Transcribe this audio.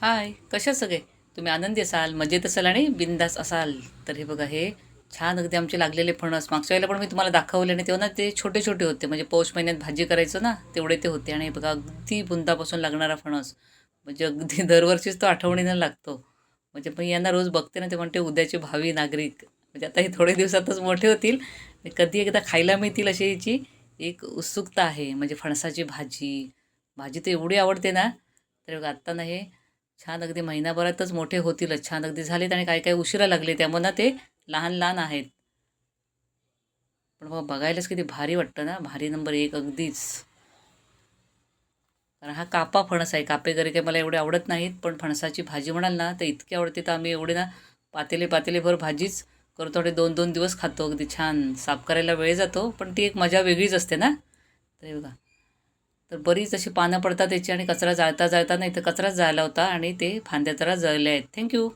हाय, कशा सगळे? तुम्ही आनंदी असाल, मजेत असाल आणि बिंदास असाल. तर हे बघा, हे छान अगदी आमचे लागलेले फणस. मागच्या वेळेला पण मी तुम्हाला दाखवले आणि तेव्हा ना ते छोटे छोटे होते, म्हणजे पौष महिन्यात भाजी करायचो ना, तेवढे ते होते. आणि हे बघा, अगदी बुंदापासून लागणारा फणस, म्हणजे अगदी दरवर्षीच तो आठवणीनं लागतो. म्हणजे मी यांना रोज बघते ना, ते म्हणते उद्याचे भावी नागरिक. म्हणजे आता हे थोडे दिवसातच मोठे होतील आणि कधी एकदा खायला मिळतील अशी याची एक उत्सुकता आहे. म्हणजे फणसाची भाजी, भाजी तर एवढी आवडते ना. तर बघा, आत्ता ना हे छान अगदी महिनाभरातच मोठे होतीलच. छान अगदी झालेत आणि काही काही उशिरा लागले, त्यामुळे ना ते लहान लहान आहेत. पण मग बघायलाच किती भारी वाटतं ना, भारी नंबर एक अगदीच. कारण हा कापा फणस आहे. कापे गरे काही मला एवढे आवडत नाहीत, पण फणसाची भाजी म्हणाल ना तर इतकी आवडते, तर आम्ही एवढे ना पातेले पातेलेभर भाजीच करतो आणि 2-2 दिवस खातो. अगदी छान साफ करायला वेळ जातो, पण ती एक मजा वेगळीच असते ना. तर हे बघा, तर बरीच अशी पानं पडतात त्याची आणि कचरा जाळता जाळता नाही तर कचराच जाळला होता आणि ते फांद्या जरा जळल्या आहेत. थँक्यू.